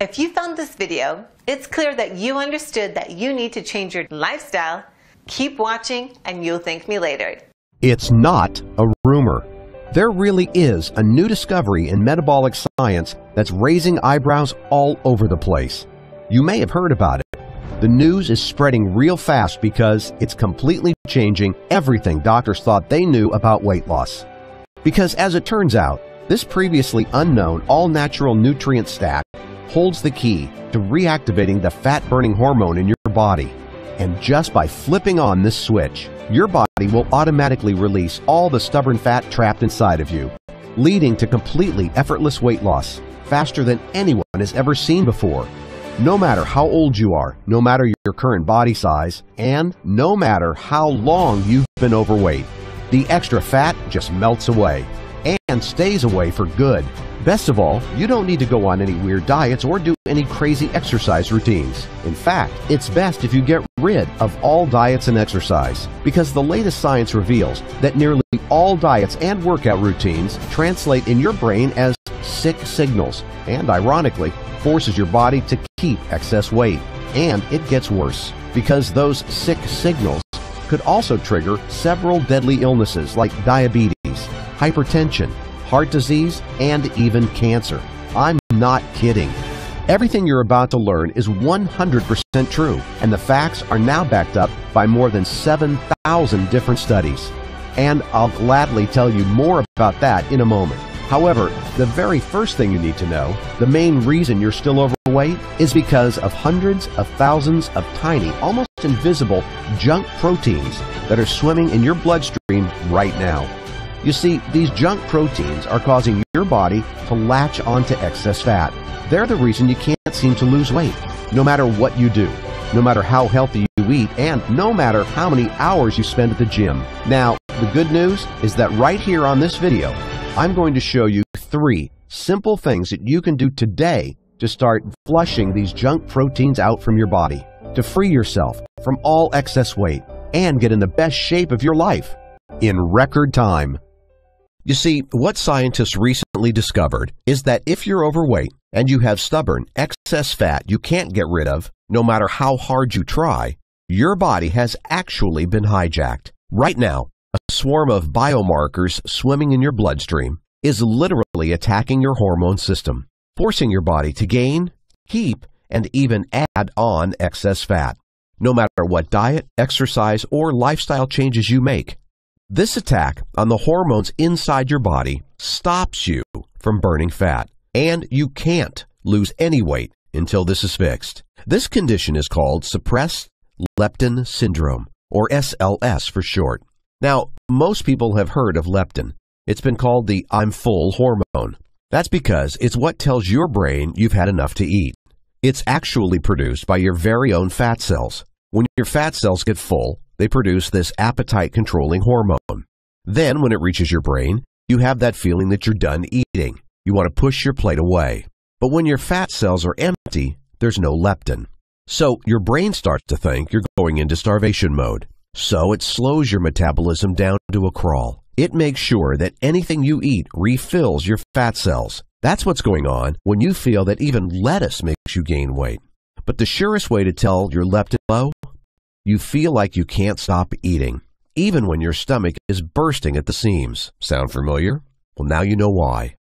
If you found this video, it's clear that you understood that you need to change your lifestyle. Keep watching and you'll thank me later. It's not a rumor. There really is a new discovery in metabolic science that's raising eyebrows all over the place. You may have heard about it. The news is spreading real fast because it's completely changing everything doctors thought they knew about weight loss. Because as it turns out, this previously unknown all-natural nutrient stack holds the key to reactivating the fat-burning hormone in your body. And just by flipping on this switch, your body will automatically release all the stubborn fat trapped inside of you, leading to completely effortless weight loss, faster than anyone has ever seen before. No matter how old you are, no matter your current body size, and no matter how long you've been overweight, the extra fat just melts away and stays away for good. Best of all, you don't need to go on any weird diets or do any crazy exercise routines. In fact, it's best if you get rid of all diets and exercise, because the latest science reveals that nearly all diets and workout routines translate in your brain as sick signals, and ironically, forces your body to keep excess weight. And it gets worse, because those sick signals could also trigger several deadly illnesses like diabetes, hypertension, heart disease, and even cancer. I'm not kidding. Everything you're about to learn is 100% true, and the facts are now backed up by more than 7,000 different studies. And I'll gladly tell you more about that in a moment. However, the very first thing you need to know, the main reason you're still overweight, is because of hundreds of thousands of tiny, almost invisible junk proteins that are swimming in your bloodstream right now. You see, these junk proteins are causing your body to latch onto excess fat. They're the reason you can't seem to lose weight, no matter what you do, no matter how healthy you eat, and no matter how many hours you spend at the gym. Now, the good news is that right here on this video, I'm going to show you 3 simple things that you can do today to start flushing these junk proteins out from your body, to free yourself from all excess weight and get in the best shape of your life in record time. You see, what scientists recently discovered is that if you're overweight and you have stubborn, excess fat you can't get rid of, no matter how hard you try, your body has actually been hijacked. Right now, a swarm of biomarkers swimming in your bloodstream is literally attacking your hormone system, forcing your body to gain, keep, and even add on excess fat, no matter what diet, exercise, or lifestyle changes you make. This attack on the hormones inside your body stops you from burning fat, and you can't lose any weight until this is fixed. This condition is called suppressed leptin syndrome, or SLS for short. Now, most people have heard of leptin. It's been called the "I'm full" hormone. That's because it's what tells your brain you've had enough to eat. It's actually produced by your very own fat cells. When your fat cells get full, they produce this appetite-controlling hormone. Then, when it reaches your brain, you have that feeling that you're done eating. You want to push your plate away. But when your fat cells are empty, there's no leptin. So your brain starts to think you're going into starvation mode. So it slows your metabolism down to a crawl. It makes sure that anything you eat refills your fat cells. That's what's going on when you feel that even lettuce makes you gain weight. But the surest way to tell you're leptin low? You feel like you can't stop eating, even when your stomach is bursting at the seams. Sound familiar? Well, now you know why.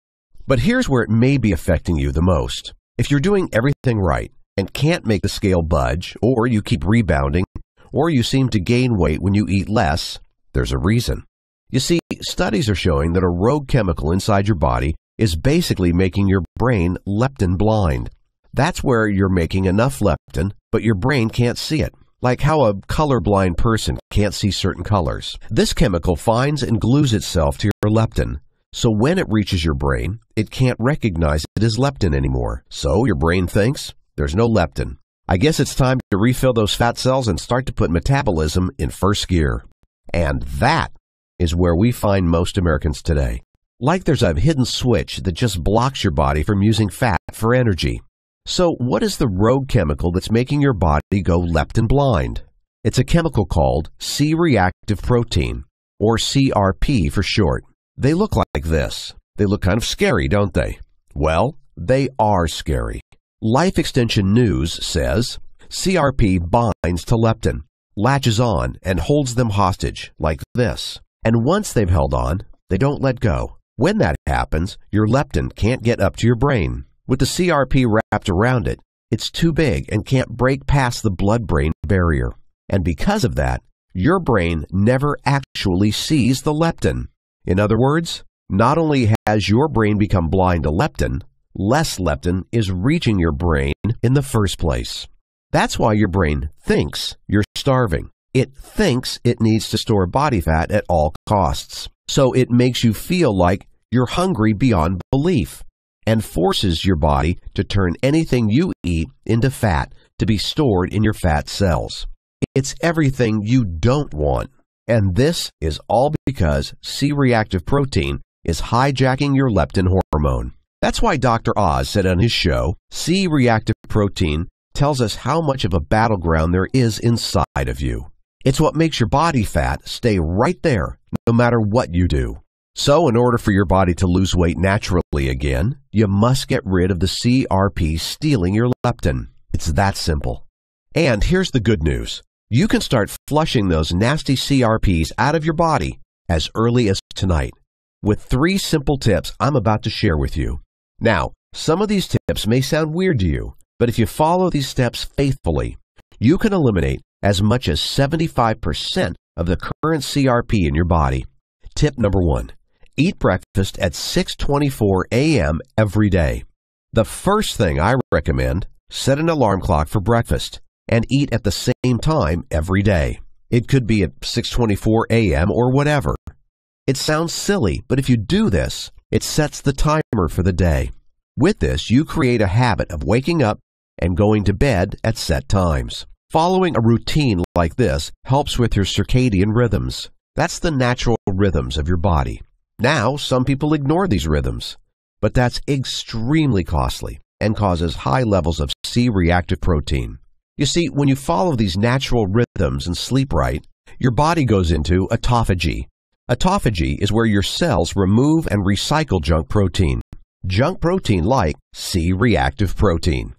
But here's where it may be affecting you the most. If you're doing everything right and can't make the scale budge, or you keep rebounding, or you seem to gain weight when you eat less, there's a reason. You see, studies are showing that a rogue chemical inside your body is basically making your brain leptin blind. That's where you're making enough leptin, but your brain can't see it. Like how a colorblind person can't see certain colors. This chemical finds and glues itself to your leptin. So when it reaches your brain, it can't recognize it as leptin anymore. So your brain thinks, there's no leptin. I guess it's time to refill those fat cells and start to put metabolism in first gear. And that is where we find most Americans today. Like there's a hidden switch that just blocks your body from using fat for energy. So what is the rogue chemical that's making your body go leptin blind? It's a chemical called C-reactive protein, or CRP for short. They look like this. They look kind of scary, don't they? Well, they are scary. Life Extension News says, CRP binds to leptin, latches on, and holds them hostage, like this. And once they've held on, they don't let go. When that happens, your leptin can't get up to your brain. With the CRP wrapped around it, it's too big and can't break past the blood-brain barrier. And because of that, your brain never actually sees the leptin. In other words, not only has your brain become blind to leptin, less leptin is reaching your brain in the first place. That's why your brain thinks you're starving. It thinks it needs to store body fat at all costs. So it makes you feel like you're hungry beyond belief and forces your body to turn anything you eat into fat to be stored in your fat cells. It's everything you don't want. And this is all because C-reactive protein is hijacking your leptin hormone. That's why Dr. Oz said on his show, C-reactive protein tells us how much of a battleground there is inside of you. It's what makes your body fat stay right there, no matter what you do. So in order for your body to lose weight naturally again, you must get rid of the CRP stealing your leptin. It's that simple. And here's the good news. You can start flushing those nasty CRPs out of your body as early as tonight with 3 simple tips I'm about to share with you. Now, some of these tips may sound weird to you, but if you follow these steps faithfully, you can eliminate as much as 75% of the current CRP in your body. Tip number 1. Eat breakfast at 6:24 a.m. every day. The first thing I recommend, set an alarm clock for breakfast and eat at the same time every day. It could be at 6:24 a.m. or whatever. It sounds silly, but if you do this, it sets the timer for the day. With this, you create a habit of waking up and going to bed at set times. Following a routine like this helps with your circadian rhythms. That's the natural rhythms of your body. Now, some people ignore these rhythms, but that's extremely costly and causes high levels of C-reactive protein. You see, when you follow these natural rhythms and sleep right, your body goes into autophagy. Autophagy is where your cells remove and recycle junk protein. Junk protein like C-reactive protein.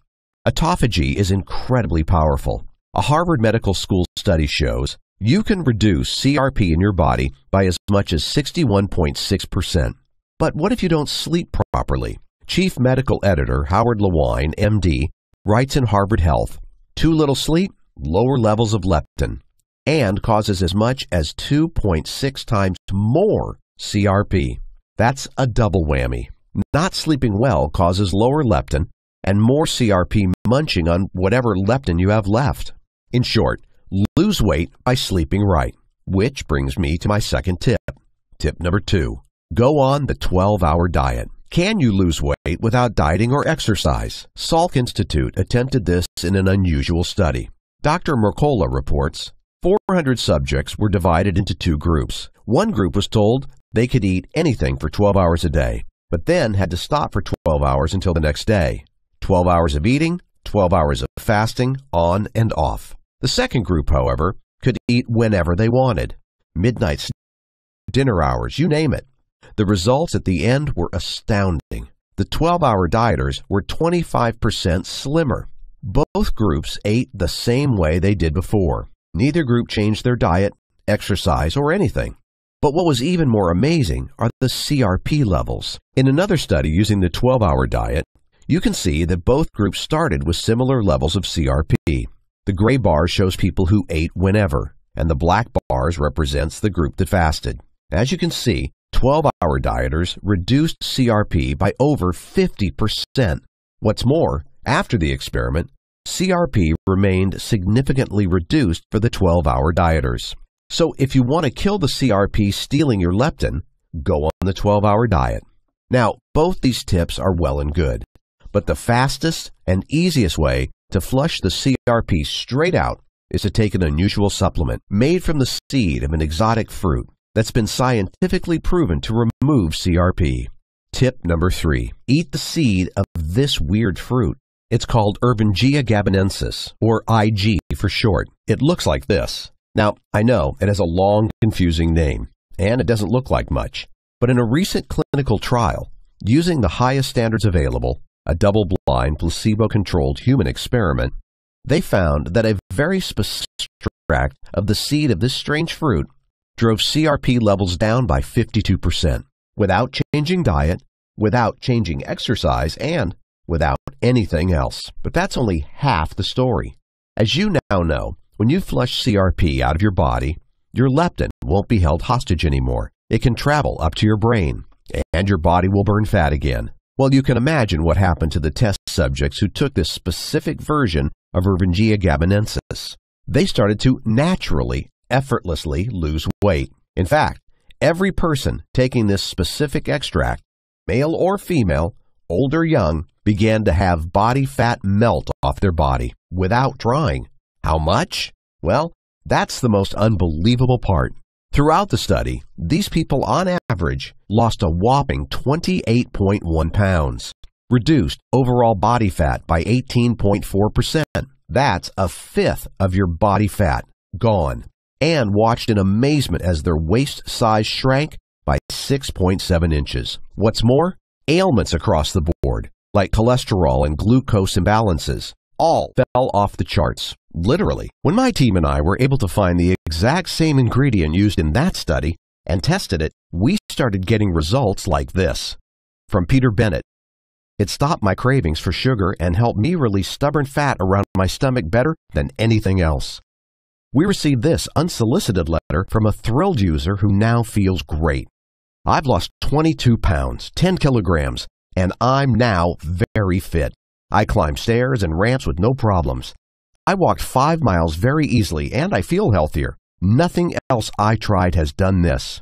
Autophagy is incredibly powerful. A Harvard Medical School study shows you can reduce CRP in your body by as much as 61.6%. But what if you don't sleep properly? Chief Medical Editor Howard Lewine, MD, writes in Harvard Health, too little sleep, lower levels of leptin, and causes as much as 2.6 times more CRP. That's a double whammy. Not sleeping well causes lower leptin and more CRP munching on whatever leptin you have left. In short, lose weight by sleeping right, which brings me to my second tip. Tip number 2, go on the 12-hour diet. Can you lose weight without dieting or exercise? Salk Institute attempted this in an unusual study. Dr. Mercola reports 400 subjects were divided into 2 groups. One group was told they could eat anything for 12 hours a day, but then had to stop for 12 hours until the next day. 12 hours of eating, 12 hours of fasting, on and off. The second group, however, could eat whenever they wanted. Midnight, dinner hours, you name it. The results at the end were astounding. The 12-hour dieters were 25% slimmer. Both groups ate the same way they did before. Neither group changed their diet, exercise, or anything. But what was even more amazing are the CRP levels. In another study using the 12-hour diet, you can see that both groups started with similar levels of CRP. The gray bar shows people who ate whenever, and the black bars represents the group that fasted. As you can see, 12-hour dieters reduced CRP by over 50%. What's more, after the experiment, CRP remained significantly reduced for the 12-hour dieters. So if you want to kill the CRP stealing your leptin, go on the 12-hour diet. Now, both these tips are well and good, but the fastest and easiest way to flush the CRP straight out is to take an unusual supplement made from the seed of an exotic fruit that's been scientifically proven to remove CRP. Tip number 3. Eat the seed of this weird fruit. It's called Ervingia gabonensis, or IG for short. It looks like this. Now, I know it has a long, confusing name, and it doesn't look like much. But in a recent clinical trial, using the highest standards available, a double-blind, placebo-controlled human experiment, they found that a very specific extract of the seed of this strange fruit drove CRP levels down by 52%, without changing diet, without changing exercise, and without anything else. But that's only half the story. As you now know, when you flush CRP out of your body, your leptin won't be held hostage anymore. It can travel up to your brain, and your body will burn fat again. Well, you can imagine what happened to the test subjects who took this specific version of Ervingia gabonensis. They started to naturally, effortlessly lose weight. In fact, every person taking this specific extract, male or female, old or young, began to have body fat melt off their body without trying. How much? Well, that's the most unbelievable part. Throughout the study, these people on average lost a whopping 28.1 pounds, reduced overall body fat by 18.4%. That's a fifth of your body fat gone, and watched in amazement as their waist size shrank by 6.7 inches. What's more, ailments across the board, like cholesterol and glucose imbalances, all fell off the charts, literally. When my team and I were able to find the exact same ingredient used in that study and tested it, we started getting results like this. From Peter Bennett, it stopped my cravings for sugar and helped me release stubborn fat around my stomach better than anything else. We received this unsolicited letter from a thrilled user who now feels great. I've lost 22 pounds, 10 kilograms, and I'm now very fit. I climb stairs and ramps with no problems. I walked 5 miles very easily and I feel healthier. Nothing else I tried has done this.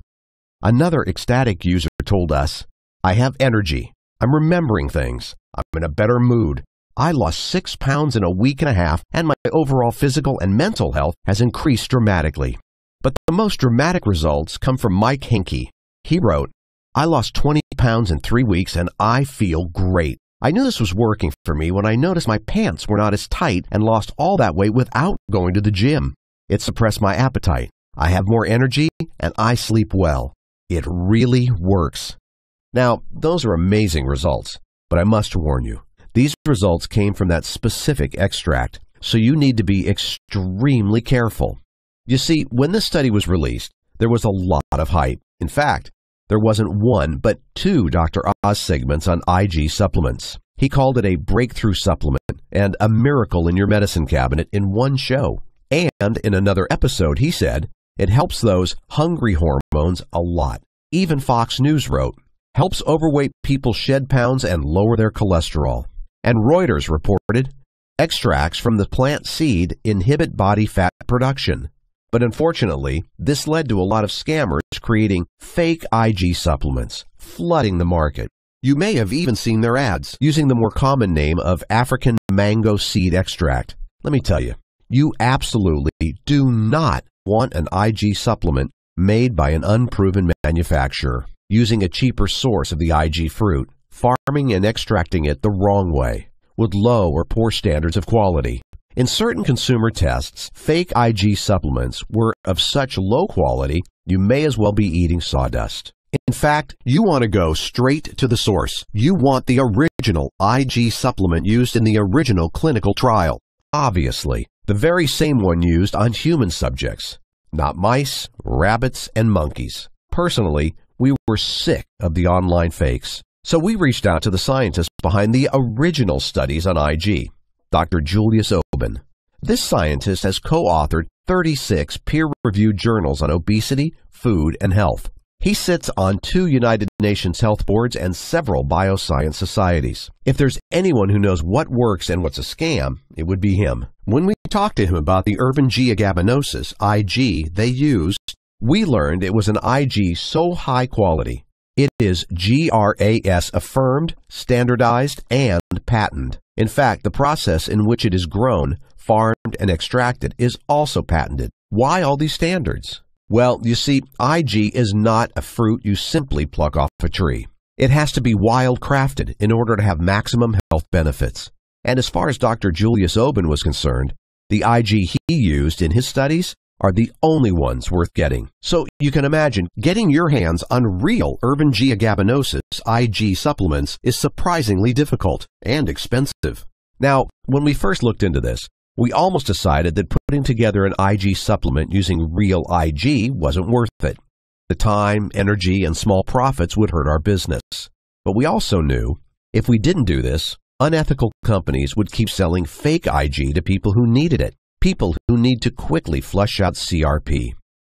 Another ecstatic user told us, I have energy. I'm remembering things. I'm in a better mood. I lost 6 pounds in a week and a half and my overall physical and mental health has increased dramatically. But the most dramatic results come from Mike Hinkey. He wrote, I lost 20 pounds in 3 weeks and I feel great. I knew this was working for me when I noticed my pants were not as tight and lost all that weight without going to the gym. It suppressed my appetite. I have more energy and I sleep well. It really works. Now, those are amazing results, but I must warn you, these results came from that specific extract, so you need to be extremely careful. You see, when this study was released, there was a lot of hype. In fact, there wasn't one, but 2 Dr. Oz segments on IG supplements. He called it a breakthrough supplement and a miracle in your medicine cabinet in one show. And in another episode, he said, it helps those hungry hormones a lot. Even Fox News wrote, helps overweight people shed pounds and lower their cholesterol. And Reuters reported, extracts from the plant seed inhibit body fat production. But unfortunately, this led to a lot of scammers creating fake IG supplements, flooding the market. You may have even seen their ads using the more common name of African mango seed extract. Let me tell you, you absolutely do not want an IG supplement made by an unproven manufacturer, using a cheaper source of the IG fruit, farming and extracting it the wrong way, with low or poor standards of quality. In certain consumer tests, fake IG supplements were of such low quality, you may as well be eating sawdust. In fact, you want to go straight to the source. You want the original IG supplement used in the original clinical trial. Obviously, the very same one used on human subjects, not mice, rabbits, and monkeys. Personally, we were sick of the online fakes. So we reached out to the scientists behind the original studies on IG. Dr. Julius Oben. This scientist has co-authored 36 peer-reviewed journals on obesity, food, and health. He sits on 2 United Nations health boards and several bioscience societies. If there's anyone who knows what works and what's a scam, it would be him. When we talked to him about the Ervingia gabonensis, IG, they used, we learned it was an IG so high quality. It is GRAS affirmed, standardized, and patented. In fact, the process in which it is grown, farmed, and extracted is also patented. Why all these standards? Well, you see, IG is not a fruit you simply pluck off a tree. It has to be wild-crafted in order to have maximum health benefits. And as far as Dr. Julius Oben was concerned, the IG he used in his studies are the only ones worth getting. So you can imagine getting your hands on real Urban Gabanosis IG supplements is surprisingly difficult and expensive. Now, when we first looked into this, we almost decided that putting together an IG supplement using real IG wasn't worth it. The time, energy, and small profits would hurt our business. But we also knew if we didn't do this, unethical companies would keep selling fake IG to people who needed it, people who need to quickly flush out CRP,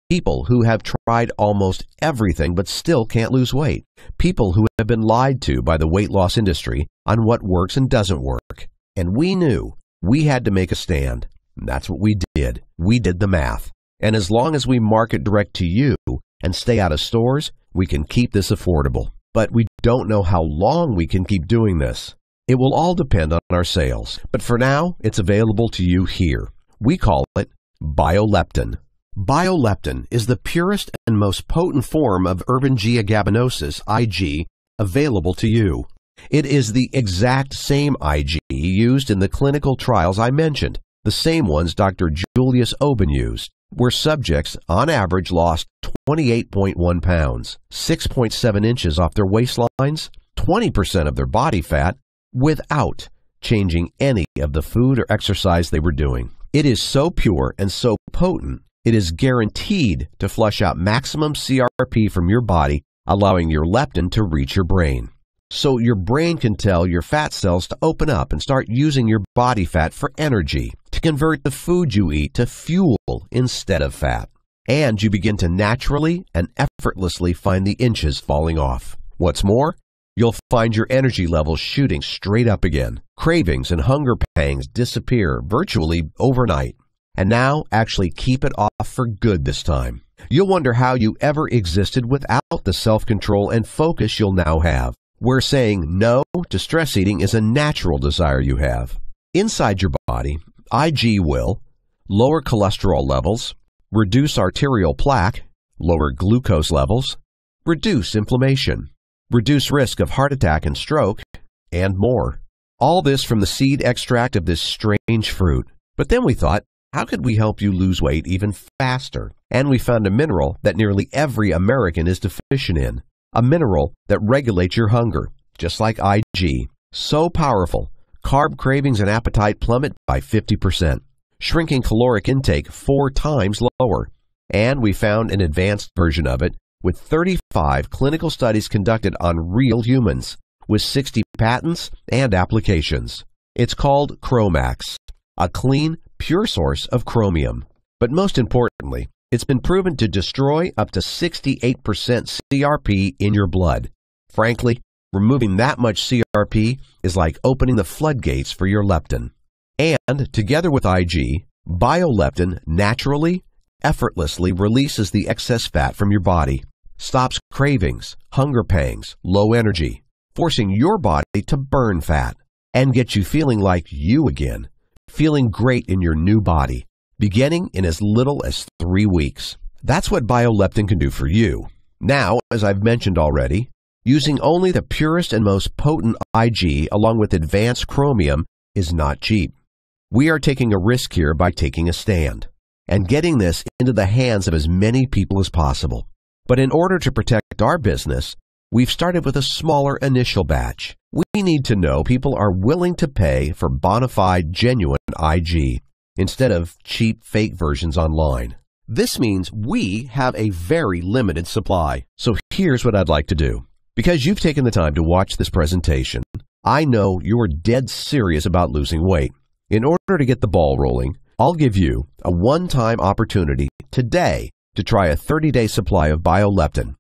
people who have tried almost everything but still can't lose weight, people who have been lied to by the weight loss industry on what works and doesn't work. And we knew we had to make a stand. And that's what we did. We did the math. And as long as we market direct to you and stay out of stores, we can keep this affordable. But we don't know how long we can keep doing this. It will all depend on our sales. But for now, it's available to you here. We call it Bioleptin. Bioleptin is the purest and most potent form of Urban Gabanosis IG available to you. It is the exact same IG used in the clinical trials I mentioned, the same ones Dr. Julius Oben used, where subjects on average lost 28.1 pounds, 6.7 inches off their waistlines, 20% of their body fat, without changing any of the food or exercise they were doing. It is so pure and so potent, it is guaranteed to flush out maximum CRP from your body, allowing your leptin to reach your brain. So your brain can tell your fat cells to open up and start using your body fat for energy, to convert the food you eat to fuel instead of fat. And you begin to naturally and effortlessly find the inches falling off. What's more, you'll find your energy levels shooting straight up again. Cravings and hunger pangs disappear virtually overnight. And now actually keep it off for good this time. You'll wonder how you ever existed without the self-control and focus you'll now have. Where saying no to stress eating is a natural desire you have. Inside your body, IG will lower cholesterol levels, reduce arterial plaque, lower glucose levels, reduce inflammation, reduce risk of heart attack and stroke, and more. All this from the seed extract of this strange fruit. But then we thought, how could we help you lose weight even faster? And we found a mineral that nearly every American is deficient in. A mineral that regulates your hunger, just like IG. So powerful, carb cravings and appetite plummet by 50%, shrinking caloric intake 4 times lower. And we found an advanced version of it with 35 clinical studies conducted on real humans, with 60 patents and applications. It's called Chromax, a clean, pure source of chromium. But most importantly, it's been proven to destroy up to 68% CRP in your blood. Frankly, removing that much CRP is like opening the floodgates for your leptin. And together with IG, Bioleptin naturally, effortlessly releases the excess fat from your body, stops cravings, hunger pangs, low energy, forcing your body to burn fat, and gets you feeling like you again, feeling great in your new body, beginning in as little as 3 weeks. That's what Bioleptin can do for you. Now, as I've mentioned already, using only the purest and most potent IG along with advanced chromium is not cheap. We are taking a risk here by taking a stand and getting this into the hands of as many people as possible. But in order to protect our business, we've started with a smaller initial batch. We need to know people are willing to pay for bona fide, genuine IG instead of cheap, fake versions online. This means we have a very limited supply. So here's what I'd like to do. Because you've taken the time to watch this presentation, I know you're dead serious about losing weight. In order to get the ball rolling, I'll give you a one-time opportunity today to try a 30-day supply of Bioleptin,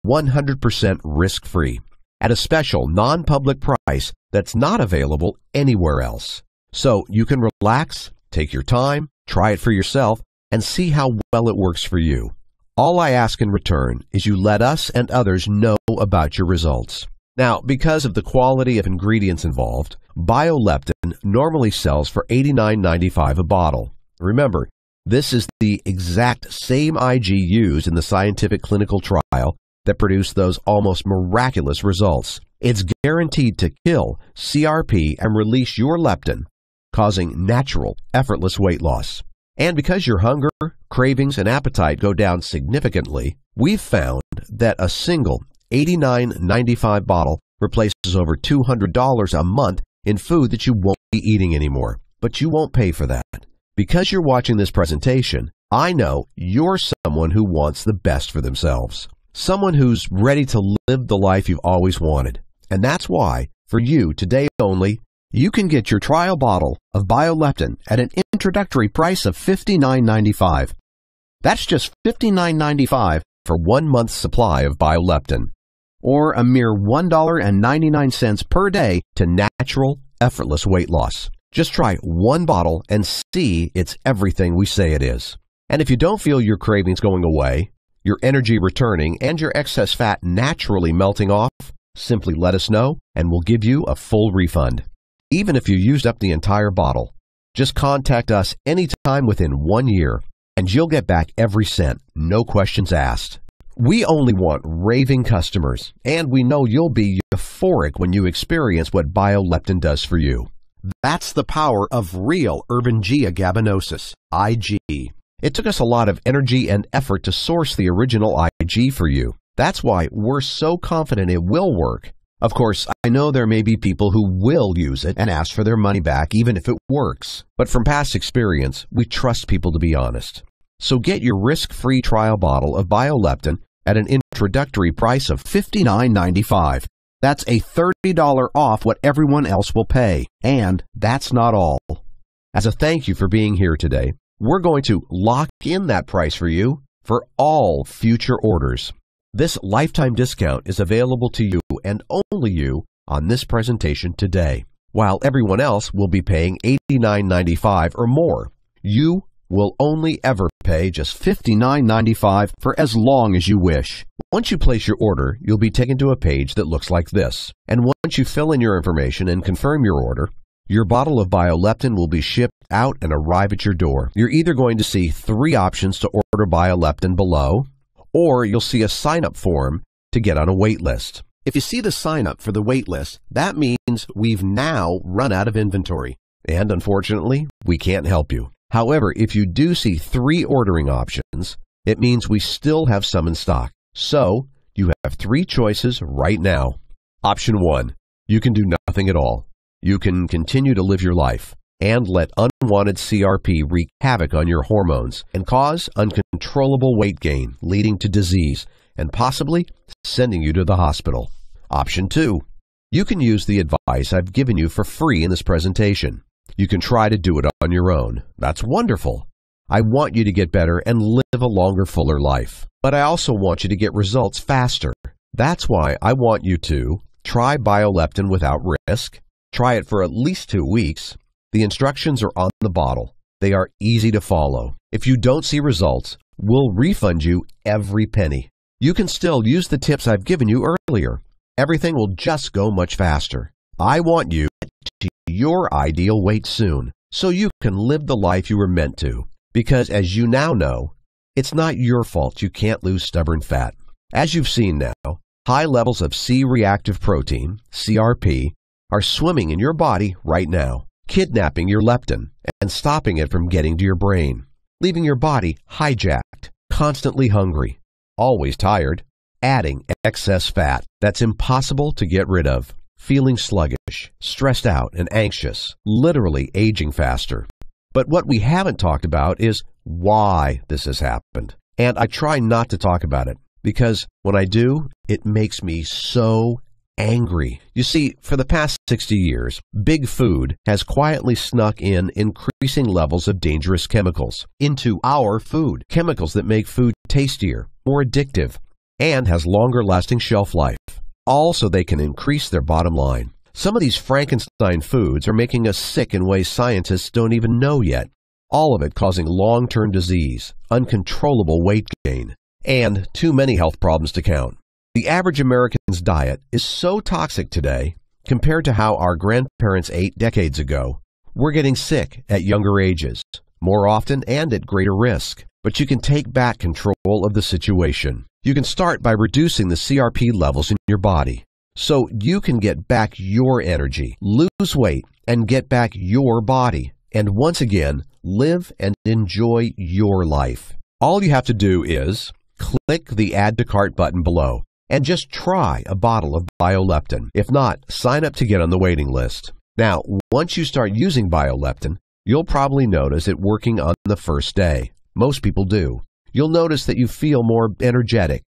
100% risk-free, at a special non-public price that's not available anywhere else. So you can relax, take your time, try it for yourself, and see how well it works for you. All I ask in return is you let us and others know about your results. Now, because of the quality of ingredients involved, Bioleptin normally sells for $89.95 a bottle. Remember, this is the exact same IG used in the scientific clinical trial that produced those almost miraculous results. It's guaranteed to kill CRP and release your leptin, causing natural, effortless weight loss. And because your hunger, cravings, and appetite go down significantly, we've found that a single $89.95 bottle replaces over $200 a month in food that you won't be eating anymore. But you won't pay for that. Because you're watching this presentation, I know you're someone who wants the best for themselves. Someone who's ready to live the life you've always wanted. And that's why, for you, today only, you can get your trial bottle of Bioleptin at an introductory price of $59.95. That's just $59.95 for 1 month's supply of Bioleptin, or a mere $1.99 per day to natural, effortless weight loss. Just try 1 bottle and see it's everything we say it is. And if you don't feel your cravings going away, your energy returning, and your excess fat naturally melting off, simply let us know and we'll give you a full refund. Even if you used up the entire bottle, just contact us anytime within 1 year and you'll get back every cent, no questions asked. We only want raving customers, and we know you'll be euphoric when you experience what Bioleptin does for you. That's the power of real Erbangia gabinosis, IG. It took us a lot of energy and effort to source the original IG for you. That's why we're so confident it will work. Of course, I know there may be people who will use it and ask for their money back even if it works. But from past experience, we trust people to be honest. So get your risk-free trial bottle of Bioleptin at an introductory price of $59.95. That's a $30 off what everyone else will pay. And that's not all. As a thank you for being here today, we're going to lock in that price for you for all future orders. This lifetime discount is available to you and only you on this presentation today, while everyone else will be paying $89.95 or more. You will only ever pay just $59.95 for as long as you wish. Once you place your order, you'll be taken to a page that looks like this. And once you fill in your information and confirm your order, your bottle of Bioleptin will be shipped out and arrive at your door. You're either going to see 3 options to order Bioleptin below, or you'll see a sign-up form to get on a wait list. If you see the sign-up for the wait list, that means we've now run out of inventory, and unfortunately, we can't help you. However, if you do see 3 ordering options, it means we still have some in stock. So, you have 3 choices right now. Option 1, you can do nothing at all. You can continue to live your life and let unwanted CRP wreak havoc on your hormones and cause uncontrollable weight gain, leading to disease and possibly sending you to the hospital. Option 2, you can use the advice I've given you for free in this presentation. You can try to do it on your own. That's wonderful. I want you to get better and live a longer, fuller life. But I also want you to get results faster. That's why I want you to try Bioleptin without risk. Try it for at least 2 weeks. The instructions are on the bottle. They are easy to follow. If you don't see results, we'll refund you every penny. You can still use the tips I've given you earlier. Everything will just go much faster. I want you to your ideal weight soon, so you can live the life you were meant to. Because as you now know, it's not your fault you can't lose stubborn fat. As you've seen now, high levels of C-reactive protein, CRP, are swimming in your body right now, kidnapping your leptin and stopping it from getting to your brain, leaving your body hijacked, constantly hungry, always tired, adding excess fat that's impossible to get rid of, feeling sluggish, stressed out, and anxious, literally aging faster. But what we haven't talked about is why this has happened. And I try not to talk about it because when I do, it makes me so angry. You see, for the past 60 years, big food has quietly snuck in increasing levels of dangerous chemicals into our food. Chemicals that make food tastier, more addictive, and has longer lasting shelf life. All so they can increase their bottom line. Some of these Frankenstein foods are making us sick in ways scientists don't even know yet. All of it causing long-term disease, uncontrollable weight gain, and too many health problems to count. The average American's diet is so toxic today compared to how our grandparents ate decades ago. We're getting sick at younger ages, more often and at greater risk. But you can take back control of the situation. You can start by reducing the CRP levels in your body so you can get back your energy, lose weight, and get back your body. and once again, live and enjoy your life. All you have to do is click the Add to Cart button below and just try a bottle of Bioleptin. If not, sign up to get on the waiting list. Now, once you start using Bioleptin, you'll probably notice it working on the first day. Most people do. You'll notice that you feel more energetic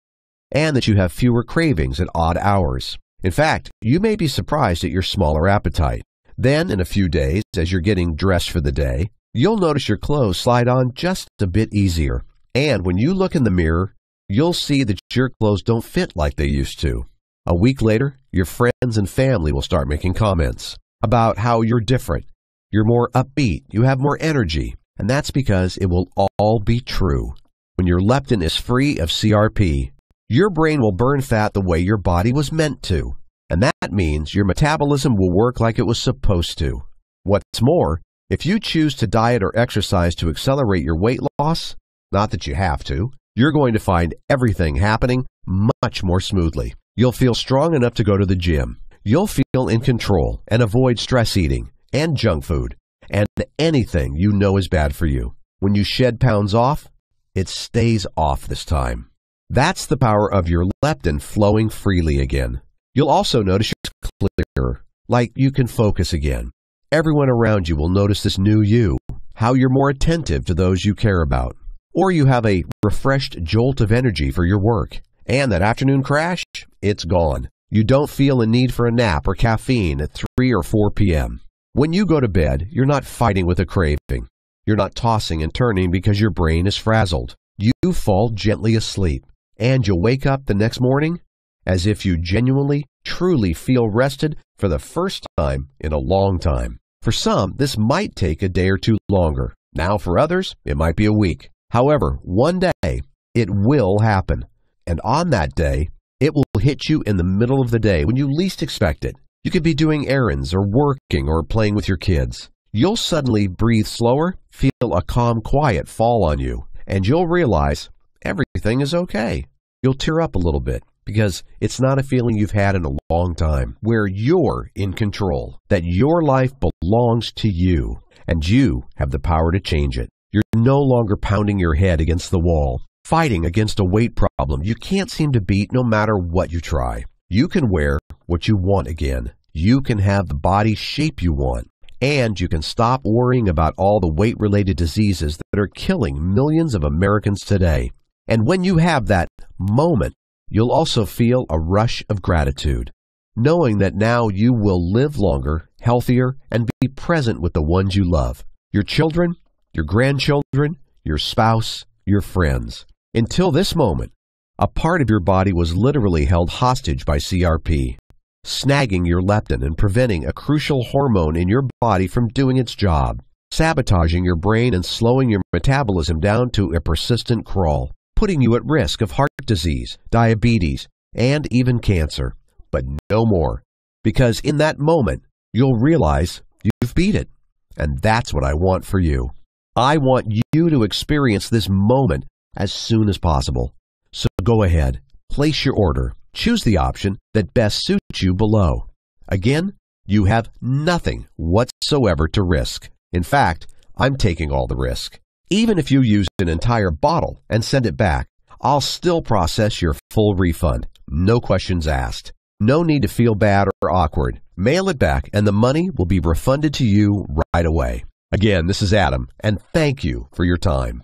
and that you have fewer cravings at odd hours. In fact, you may be surprised at your smaller appetite. Then, in a few days, as you're getting dressed for the day, you'll notice your clothes slide on just a bit easier. And when you look in the mirror, you'll see that your clothes don't fit like they used to. A week later, your friends and family will start making comments about how you're different. You're more upbeat, you have more energy, and that's because it will all be true. When your leptin is free of CRP, your brain will burn fat the way your body was meant to, and that means your metabolism will work like it was supposed to. What's more, if you choose to diet or exercise to accelerate your weight loss, not that you have to, you're going to find everything happening much more smoothly. You'll feel strong enough to go to the gym. You'll feel in control and avoid stress eating and junk food and anything you know is bad for you. When you shed pounds off, it stays off this time. That's the power of your leptin flowing freely again. You'll also notice you're clearer, like you can focus again. Everyone around you will notice this new you, how you're more attentive to those you care about. Or you have a refreshed jolt of energy for your work. And that afternoon crash, it's gone. You don't feel a need for a nap or caffeine at 3 or 4 p.m. When you go to bed, you're not fighting with a craving. You're not tossing and turning because your brain is frazzled. You fall gently asleep, and you'll wake up the next morning as if you genuinely, truly feel rested for the first time in a long time. For some, this might take a day or two longer. Now for others, it might be a week. However, one day, it will happen. And on that day, it will hit you in the middle of the day when you least expect it. You could be doing errands or working or playing with your kids. You'll suddenly breathe slower, feel a calm quiet fall on you, and you'll realize everything is okay. You'll tear up a little bit because it's not a feeling you've had in a long time, where you're in control, that your life belongs to you, and you have the power to change it. You're no longer pounding your head against the wall, fighting against a weight problem you can't seem to beat no matter what you try. You can wear what you want again. You can have the body shape you want. And you can stop worrying about all the weight-related diseases that are killing millions of Americans today. And when you have that moment, you'll also feel a rush of gratitude, knowing that now you will live longer, healthier, and be present with the ones you love. Your children, your grandchildren, your spouse, your friends. Until this moment, a part of your body was literally held hostage by CRP, snagging your leptin and preventing a crucial hormone in your body from doing its job, sabotaging your brain and slowing your metabolism down to a persistent crawl, putting you at risk of heart disease, diabetes, and even cancer. But no more, because in that moment, you'll realize you've beat it. And that's what I want for you. I want you to experience this moment as soon as possible. So go ahead, place your order, choose the option that best suits you below. Again, you have nothing whatsoever to risk. In fact, I'm taking all the risk. Even if you use an entire bottle and send it back, I'll still process your full refund. No questions asked. No need to feel bad or awkward. Mail it back and the money will be refunded to you right away. Again, this is Adam, and thank you for your time.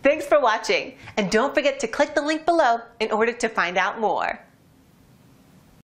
Thanks for watching, and don't forget to click the link below in order to find out more.